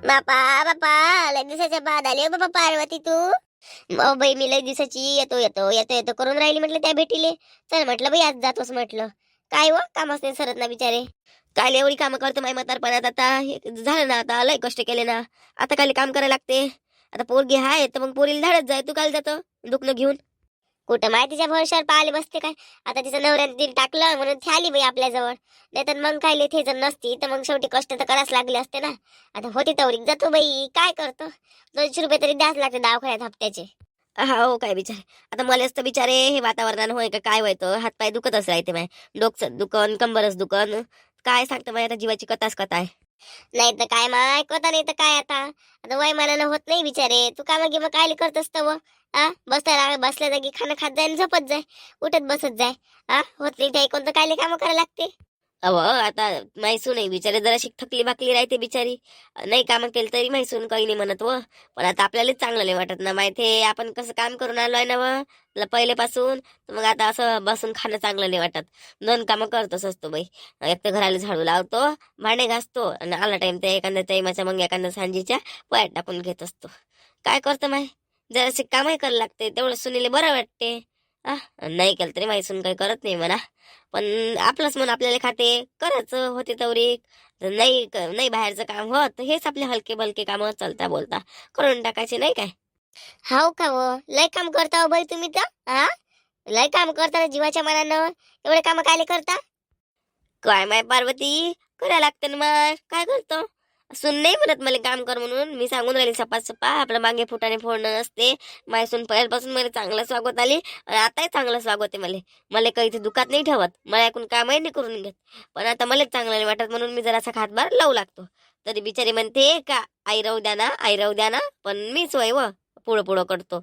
बापा बापा, लय दिवसाच्या बाद आली हो बापा पार्वती तू. बाई मी लय दिवसाची येतो येतो येतो येतो करून राहिली म्हटलं त्या भेटीले. चल म्हटलं बाई आज जातोस म्हटलं. काय व कामच नाही सरत ना बिचारे. काय एवढी कामं करतो माय म्हातारपणात आता झालं ना, आता लय कष्ट केले ना. आता काय काम करायला लागते. आता पोरगी हाय तर मग पोरीला धाडत जाय, तू काय जातो दुखणं घेऊन. कुठं माहितीच्या भरशावर पाहिले बसते काय. आता तिचं नवऱ्याने दिल टाकलं म्हणून ती आली बाई आपल्याजवळ. नाही तर मग काय लिथे जर नसती तर मग शेवटी कष्ट तर करायला लागले असते ना. आता होती तवरीक जातो बाई, काय करतो. 200 रुपये तरी द्याच लागते दवाखान्यात हप्त्याचे. हा हो काय बिचारे. आता मलाच तर बिचारे हे वातावरणानं होय का काय व्हायचं, हातपाय दुखतच राहते माय. डोकं दुकान कंबरच दुकान. काय सांगतं माय आता जीवाची कथाच कथा आहे. नाही तर काय माय कथा, नाही तर काय आता. आता वयमानानं होत नाही बिचारे. तू कामं गिमं काय करत असतं व. बसल्या बसल्या जागी खाणं खात जाय आणि झोपत जाय. उठत बसत जाय. होत नाही ते कोणतं काय कामं करायला लागते. अव आता मैसून नाही बिचारे, जराशी थकली भाकली राहते बिचारी. नाही कामं केलं तरी मैसून काही नाही म्हणत व. पण आता आपल्यालाच चांगलं नाही वाटत ना माहिती, आपण कसं काम करून आलोय ना व पहिलेपासून. तर मग आता असं बसून खाणं चांगलं नाही वाटत. 2 कामं करतच असतो बाई. एक तर घराला झाडू लावतो, भांडे घासतो आणि आला टाइम तर एखाद्या टाइमाच्या मग एखाद्या सांजीच्या पोयात टाकून घेत असतो. काय करतो माय, जरासे कामही करायला लागते तेवढं सुनीले बरं वाटते. नाही केलं तरी माही सून काही करत नाही म्हणा. पण आपलंच मन आपल्याला खाते, करायचं होते तवरीक. नाही नाही बाहेरचं काम होत तर हेच आपले हलके भलके काम चालता बोलता करून टाकायचे नाही काय. हाव का व, लय काम करता हो बाई तुम्ही तर. लय काम करता ना जीवाच्या मनानं. एवढे काम कायले करता. काय माय पार्वती, करायला लागते ना मग काय करतो. सून नाही म्हणत मला काम कर म्हणून, मी सांगून राहिली सपा सपा आपलं मागे फुटाने फोडणं नसते. माय सून पहिल्यापासून मला चांगलं स्वागत आली आणि आताही चांगलं स्वागत आहे मला. मला काही इथे दुखात नाही ठेवत, मला ऐकून कामही नाही करून घेत. पण आता मलाच चांगलं नाही वाटत म्हणून मी जरासा हातभार लावू लागतो. तरी बिचारी म्हणते का आई राहू द्या ना आई राहू द्या ना, पण मीच वय व पुढं पुढं करतो.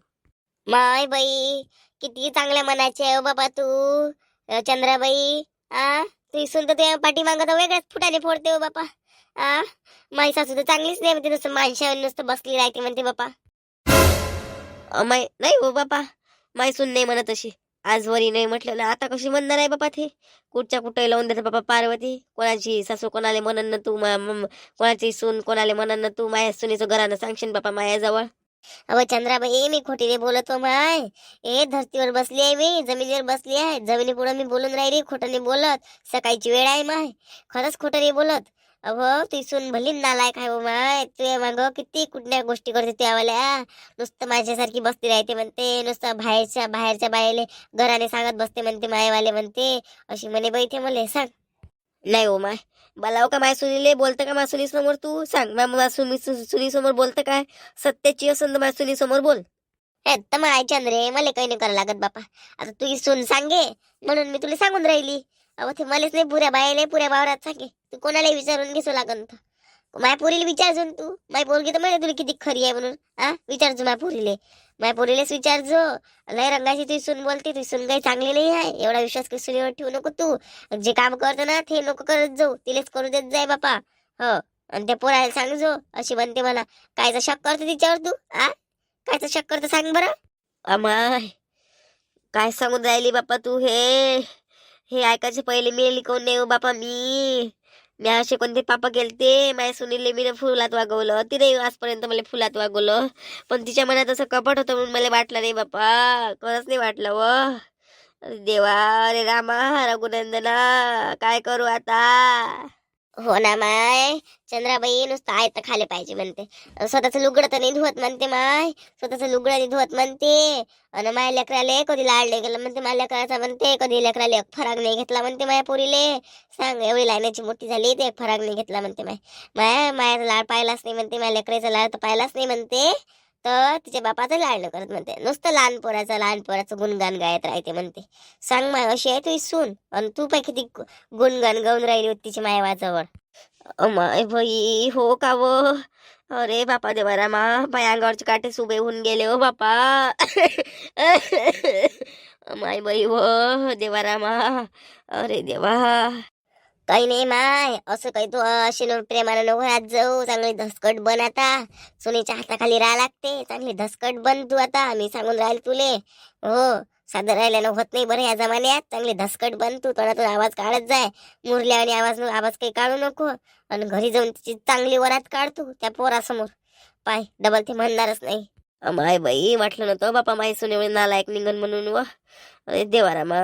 माय बाई, किती चांगल्या मनाचे आहे हो बाबा तू. चंद्राबाई. तू इसून तर तुझ्या पाठीमागं तर वेगळ्याच फुटाने फोडते हो बापा. आ माई सासू तर चांगलीच नाही म्हणते, नुसतं माणसावर नुसतं बसली राहते म्हणते बापा. माय नाही हो बापा, माय सून नाही म्हणत अशी. आजवरी नाही म्हटलं ना आता कशी म्हणणार आहे बापा ते. कुठच्या कुठे लावून देते बापा पार्वती. कोणाची सासू कोणाला म्हणन ना तू कोणाची सून कोणाला म्हणन ना तू. माझ्या सुनीचं घरानं सांगशील बापा मायाजवळ. अव चंद्राबाई मी खोटी नाही बोलतो माय. धरतीवर बसली आहे, मी जमिनीवर बसली आहे. जमिनी पुढे मी बोलून राहिली, खोटं नाही बोलत. सकाळची वेळ आहे माय, खरंच खोटं नाही बोलत. अव ती सून भली नालायक आहे हो माय. तू माग किती कुठल्या गोष्टी करते त्यावाल्या. नुसतं माझ्यासारखी बसती राहते म्हणते, नुसतं बाहेरच्या बाहेरच्या बायले घराने सांगत बसते म्हणते मायवाले म्हणते. अशी म्हणे बाई ते मला सांग. नाही हो माय, बोलाव का माय सुनीले, बोलतं का माय सुनी समोर तू सांग. सुनी समोर बोलतं काय. सत्याची असून तर माय सुनी समोर बोल. हे तर मग चंद्रे मला काही नाही करायला लागत बापा. आता तू सून सांगे म्हणून मी तुला सांगून राहिली. अहो ते मलाच नाही, पुऱ्या बायाले पुऱ्या वावरात सांगे. तू कोणालाही विचारून घेसो लागन तर. माय पोरीला विचारजो तू. माय पोरगी तर म्हणे तुला किती खरी आहे म्हणून. विचारजो माय पोरीले. माय पोरीलेच विचारजो. लय रंगाची तुझी सून बोलते, तुझी सून काही चांगली नाही आहे. एवढा विश्वास काही सुनीवर ठेवू नको तू. जे काम करतो ना ते नको करत जाऊ, तिलेच करू देत जाय बापा. हो, आणि त्या पोराला सांगजो अशी म्हणते मला. कायचा शक करतो तिच्यावर तू. कायचा शक करतो सांग बरं. अमाय, काय सांगून राहिली बापा तू हे. हे ऐकायचे पहिले मेली कोण नाही हो बापा मी. मी असे कोणते पापा केलते. माझ्या सुनीले मी फुलात वागवलं, तिने आजपर्यंत मला फुलात वागवलं. पण तिच्या मनात असं कपट होतं म्हणून मला वाटलं नाही बापा, खरंच नाही वाटलं व. अरे देवा, अरे रामा रघुनंदना, काय करू आता. हो ना माय. चंद्राबाई नुसतं आयत खाले पाहिजे म्हणते. स्वतःचं लुगडं तर नाही धुवत म्हणते माय. स्वतःचं लुगडं नाही धुवत म्हणते. आणि माझ्या लेकराले कधी लाड नाही गेलं म्हणते. माझ्या लेकराचा म्हणते कधी लेकराले एक फराक नाही घेतला म्हणते माझ्या पोरीले. सांग, एवढी लायनाची मोठी झाली ते एक फराक नाही घेतला म्हणते. मायाचा लाड पाहिलाच नाही म्हणते. माझ्या लेकराचा लाड तर पाहिलाच नाही म्हणते. तर तिच्या बापाचं लाड न करत म्हणते. नुसतं लहान पोराचं गुणगान गायत राहते म्हणते. सांग माय, अशी आहे तुझी सून. आणि तू पाय किती गुणगान गाऊन राहिली होती तिची मायवाजवळ. अमाय बाई, हो का व. अरे बापा देवा रामा, माझ्या अंगावरचे काटे सुबे होऊन गेले हो बापा. अमाय बाई व देवा रामा. अरे देवा. काही नाही माय, असं काही तू अशी प्रेमानं नको हात जाऊ. चांगली धसकट बन आता. सुनीच्या हाताखाली राहा लागते. चांगली धसकट बन तू आता, मी सांगून राहील तुले. हो, साधं राहिल्यानं होत नाही बरं या जमान्यात. चांगली धसकट बन तू, तोंडातून आवाज काढत जाय. मुरल्या आणि आवाज काही काढू नको. आणि घरी जाऊन तिची चांगली वरात काढ तू त्या पोरासमोर. पाय डबल ते म्हणणारच नाही. माय बाई, वाटलं नव्हतं बापा माई सुने नालायक निघन म्हणून. व अरे देवारामा.